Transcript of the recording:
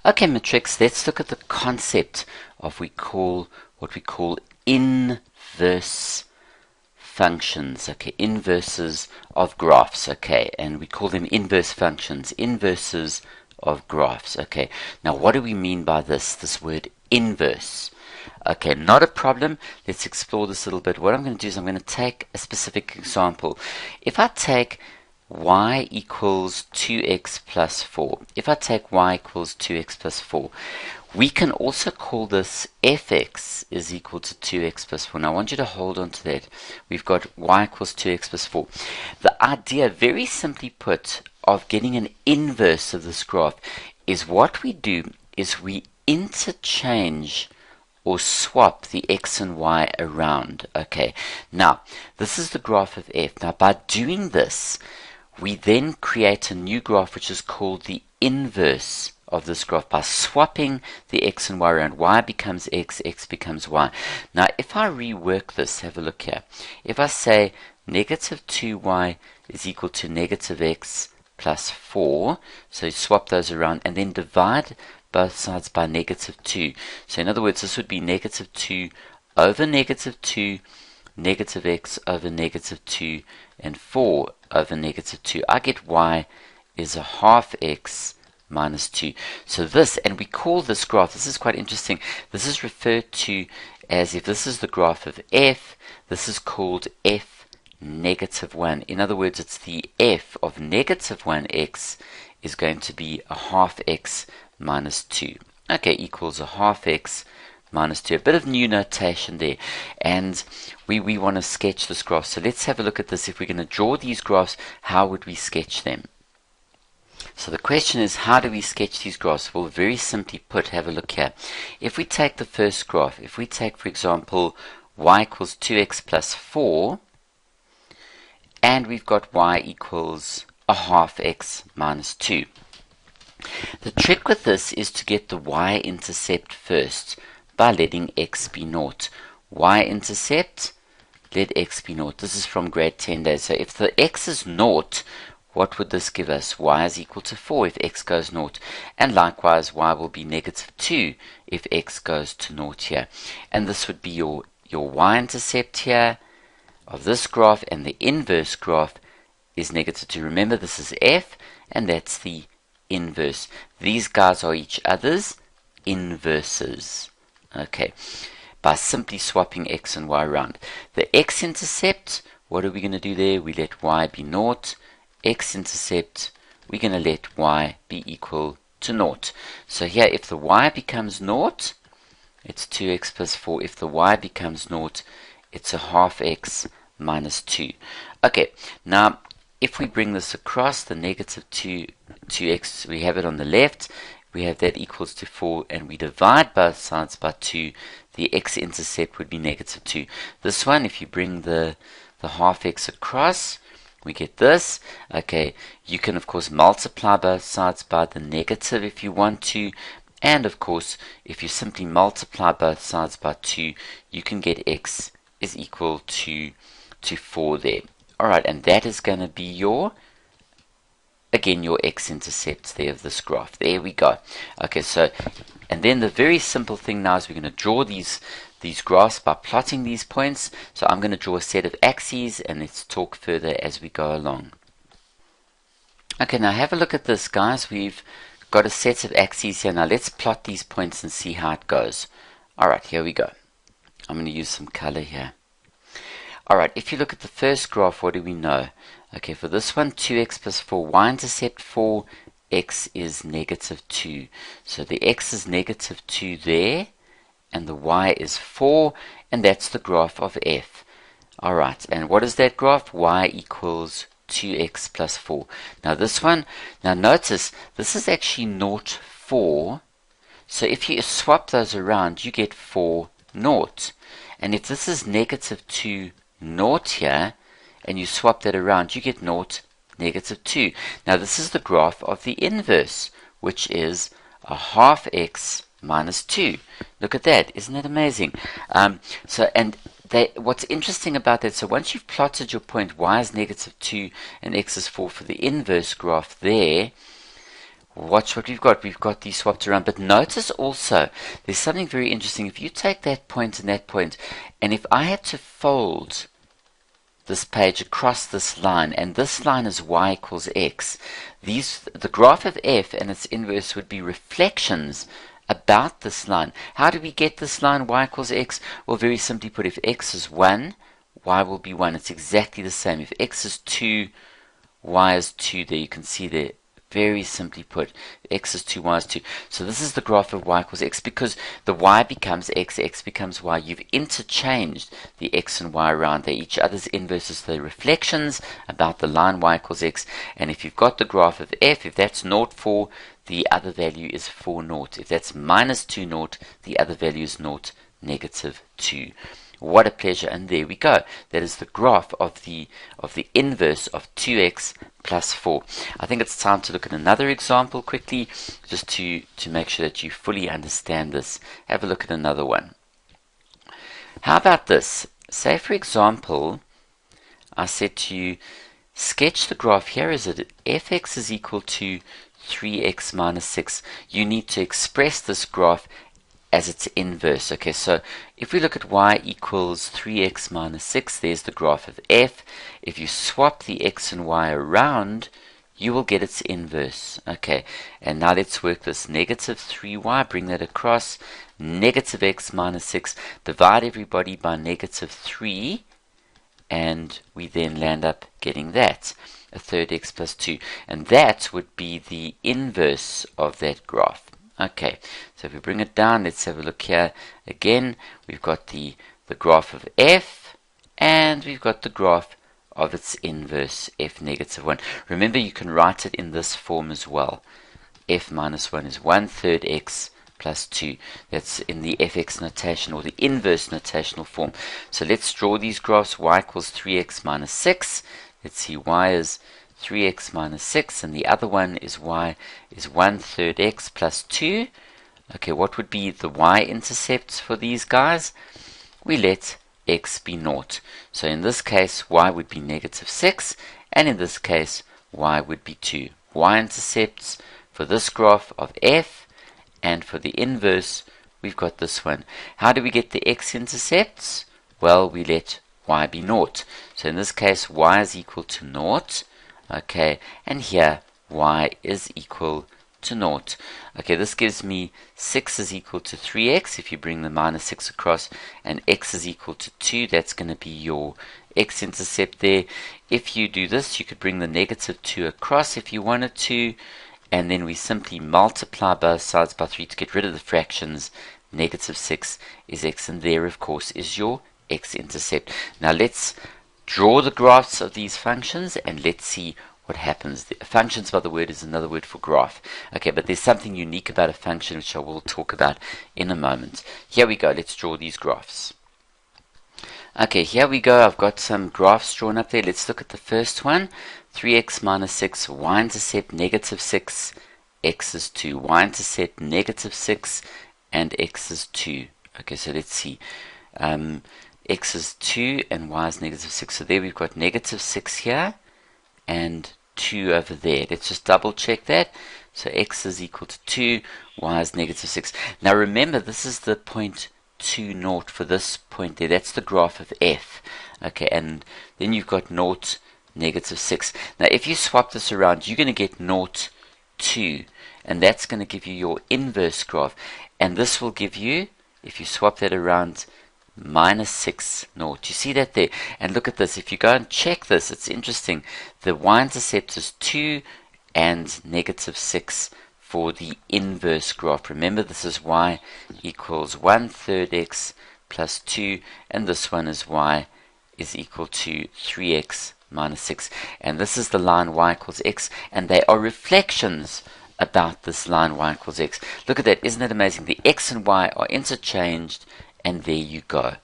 Okay, Matrix, let's look at the concept of what we call inverse functions. Okay, inverses of graphs. Okay, and we call them inverse functions, inverses of graphs. Okay, now what do we mean by this word inverse? Okay, not a problem. Let's explore this a little bit. What I'm going to do is I'm going to take a specific example. If I take y equals 2x plus 4. If I take y equals 2x plus 4, we can also call this fx is equal to 2x plus 4. Now I want you to hold on to that. We've got y equals 2x plus 4. The idea, very simply put, of getting an inverse of this graph is what we do is we interchange or swap the x and y around. Okay, now this is the graph of f. Now by doing this, we then create a new graph which is called the inverse of this graph by swapping the x and y around. Y becomes x, x becomes y. Now if I rework this, have a look here. If I say negative 2y is equal to negative x plus 4, so you swap those around and then divide both sides by negative 2. So in other words, this would be negative 2 over negative 2, negative x over negative 2, and 4 over negative 2. I get y is a half x minus 2. So this, and we call this graph, this is quite interesting, this is referred to as, if this is the graph of f, this is called f negative 1. In other words, it's the f of negative 1x is going to be a half x minus 2. Okay, equals a half x minus 2. A bit of new notation there. And we want to sketch this graph. So let's have a look at this. If we're going to draw these graphs, how would we sketch them? So the question is, how do we sketch these graphs? Well, very simply put, have a look here. If we take the first graph, if we take, for example, y equals 2x plus 4, and we've got y equals a half x minus 2. The trick with this is to get the y-intercept first by letting x be naught. Y-intercept, let x be naught. This is from grade 10 days. So if the x is naught, what would this give us? Y is equal to 4 if x goes naught. And likewise, y will be negative 2 if x goes to naught here. And this would be your y-intercept here of this graph, and the inverse graph is negative 2. Remember, this is f, and that's the inverse. These guys are each other's inverses. Okay, by simply swapping x and y around. The x-intercept, what are we going to do there? We let y be naught. X-intercept, we're going to let y be equal to naught. So here, if the y becomes naught, it's 2x plus 4. If the y becomes naught, it's a half x minus 2. Okay, now if we bring this across, the negative 2x, we have it on the left, we have that equals to 4, and we divide both sides by 2, the x-intercept would be negative 2. This one, if you bring the half x across, we get this. Okay, you can of course multiply both sides by the negative if you want to, and of course, if you simply multiply both sides by 2, you can get x is equal to 4 there. Alright, and that is going to be your, again, your x-intercepts there of this graph. There we go. Okay, so, and then the very simple thing now is we're going to draw these graphs by plotting these points. So I'm going to draw a set of axes, and let's talk further as we go along. Okay, now have a look at this, guys. We've got a set of axes here. Now let's plot these points and see how it goes. Alright, here we go. I'm going to use some color here. Alright, if you look at the first graph, what do we know? Okay, for this one, 2x plus 4, y-intercept 4, x is negative 2. So the x is negative 2 there, and the y is 4, and that's the graph of f. Alright, and what is that graph? Y equals 2x plus 4. Now this one, now notice, this is actually 0, 4. So if you swap those around, you get 4, 0. And if this is negative 2, 0 here, and you swap that around, you get 0, negative 2. Now this is the graph of the inverse, which is a half x minus 2. Look at that, isn't that amazing? What's interesting about that, so once you've plotted your point y is negative 2 and x is 4 for the inverse graph there, watch what we've got. We've got these swapped around. But notice also, there's something very interesting. If you take that point and that point, and if I had to fold this page across this line, and this line is y equals x, the graph of f and its inverse would be reflections about this line. How do we get this line y equals x? Well, very simply put, if x is 1, y will be 1. It's exactly the same. If x is 2, y is 2. There you can see there. Very simply put, x is 2, y is 2. So this is the graph of y equals x, because the y becomes x, x becomes y. You've interchanged the x and y around. They're each other's inverses, the reflections about the line y equals x. And if you've got the graph of f, if that's 0, 4, the other value is 4, 0. If that's minus 2, 0, the other value is 0, negative 2. What a pleasure. And there we go. That is the graph of the inverse of 2x plus 4. I think it's time to look at another example quickly, just to make sure that you fully understand this. Have a look at another one. How about this? Say, for example, I said to you, sketch the graph. Here is it. fx is equal to 3x minus 6. You need to express this graph as its inverse. Okay, so if we look at y equals 3x minus 6, there's the graph of f. If you swap the x and y around, you will get its inverse. Okay, and now let's work this. Negative 3y, bring that across. Negative x minus 6, divide everybody by negative 3, and we then land up getting that, a third x plus 2. And that would be the inverse of that graph. Okay, so if we bring it down, let's have a look here. Again, we've got the graph of f, and we've got the graph of its inverse, f negative 1. Remember, you can write it in this form as well. F minus 1 is 1/3 x plus 2. That's in the fx notation, or the inverse notational form. So let's draw these graphs. Y equals 3x minus 6. Let's see, y is 3x minus 6, and the other one is y is 1/3 x plus 2. Okay, what would be the y-intercepts for these guys? We let x be 0. So in this case, y would be negative 6, and in this case, y would be 2. Y-intercepts for this graph of f, and for the inverse, we've got this one. How do we get the x-intercepts? Well, we let y be 0. So in this case, y is equal to 0. Okay, and here y is equal to 0. Okay, this gives me 6 is equal to 3x if you bring the minus 6 across, and x is equal to 2. That's going to be your x-intercept there. If you do this, you could bring the negative 2 across if you wanted to, and then we simply multiply both sides by 3 to get rid of the fractions. Negative 6 is x, and there, of course, is your x-intercept. Now let's draw the graphs of these functions, and let's see what happens. The functions, by the word, is another word for graph. Okay, but there's something unique about a function which I will talk about in a moment. Here we go. Let's draw these graphs. Okay, here we go. I've got some graphs drawn up there. Let's look at the first one. 3x minus 6, y-intercept negative 6, x is 2. Y-intercept negative 6, and x is 2. Okay, so let's see. X is 2 and y is negative 6. So there we've got negative 6 here and 2 over there. Let's just double check that. So x is equal to 2, y is negative 6. Now remember, this is the point 2, 0 for this point there. That's the graph of f. Okay, and then you've got 0, negative 6. Now if you swap this around, you're going to get 0, 2. And that's going to give you your inverse graph. And this will give you, if you swap that around, minus 6, 0. You see that there? And look at this. If you go and check this, it's interesting. The y-intercept is 2 and negative 6 for the inverse graph. Remember, this is y equals 1/3 x plus 2, and this one is y is equal to 3x minus 6. And this is the line y equals x, and they are reflections about this line y equals x. Look at that. Isn't that amazing? The x and y are interchanged, and there you go.